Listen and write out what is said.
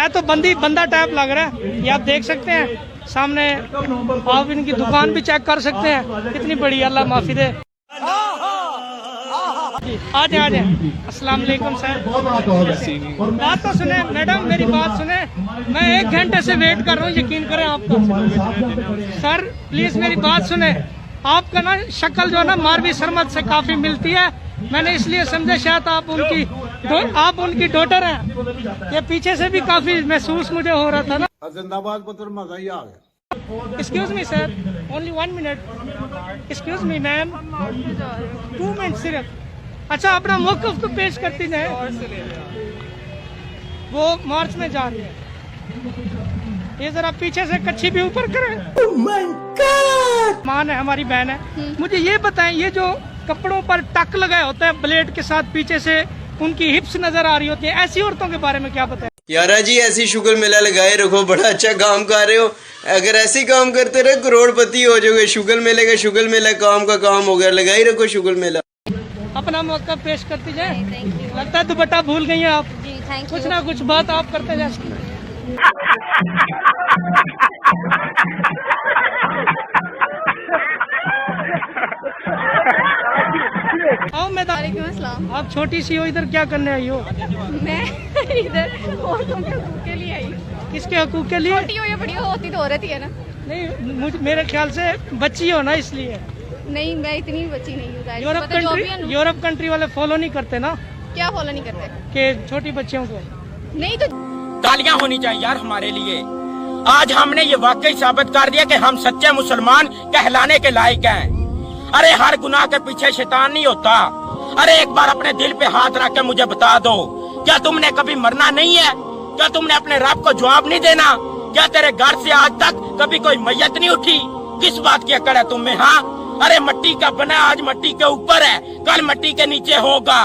है तो बंदा टाइप लग रहा है। ये आप देख सकते हैं सामने, आप इनकी दुकान भी चेक कर सकते हैं, कितनी बड़ी, अल्लाह माफी दे। आ जाए अस्सलाम वालेकुम सर। बात तो सुने मैडम, मेरी बात सुने, मैं 1 घंटे से वेट कर रहा हूँ, यकीन करें आपको। सर प्लीज मेरी बात सुने, आपका ना शक्ल जो है ना मारवी सरमत से काफी मिलती है, मैंने इसलिए समझा शायद आप उनकी डॉटर हैं। ये पीछे से भी काफी महसूस मुझे हो रहा था ना। जिंदाबाद पुत्र, मजा ही आ गया। Excuse me sir, only 1 minute. Excuse me ma'am, 2 minute सिर्फ। अच्छा अपना मौक़िफ़ तो पेश करती जाए। वो मार्च में जा रही है, ये जरा पीछे से कच्छी भी ऊपर करें। oh my God! मान है, हमारी बहन है। मुझे ये बताएं, ये जो कपड़ों पर टक लगाए होते हैं ब्लेड के साथ, पीछे से उनकी हिप्स नजर आ रही होती है, ऐसी औरतों के बारे में क्या बताएं? यारा जी ऐसी शुगर मेला लगाए रखो, बड़ा अच्छा काम कर रहे हो। अगर ऐसे काम करते रहे करोड़पति हो जाओगे। शुगर मेला काम का काम हो गया, लगाई रखो शुगर मेला। अपना मौका पेश करती जाए। लगता है दुपट्टा भूल गई हैं आप। कुछ ना कुछ बात आप करते जाए। आओ मैडम, आप छोटी सी हो, इधर क्या करने आई हो? मैं इधर औरतों के हकूक के लिए आई हूँ। किसके हकूक के लिए? छोटी हो या बड़ी हो, होती तो औरत ही है ना। नहीं, मेरे ख्याल से बच्ची हो ना, इसलिए। नहीं, मैं इतनी बच्ची नहीं हूँ। यूरोप कंट्री वाले फॉलो नहीं करते ना? क्या फॉलो नहीं करते? कि छोटी बच्चियों को नहीं तो तालियां होनी चाहिए यार हमारे लिए। आज हमने ये वाकई साबित कर दिया कि हम सच्चे मुसलमान कहलाने के लायक हैं। अरे हर गुनाह के पीछे शैतान नहीं होता। अरे एक बार अपने दिल पे हाथ रख के मुझे बता दो, क्या तुमने कभी मरना नहीं है? क्या तुमने अपने रब को जवाब नहीं देना? क्या तेरे घर से आज तक कभी कोई मैयत नहीं उठी? किस बात की अकड़ है तुम्हें? हाँ, अरे मट्टी का बना आज मट्टी के ऊपर है, कल मट्टी के नीचे होगा।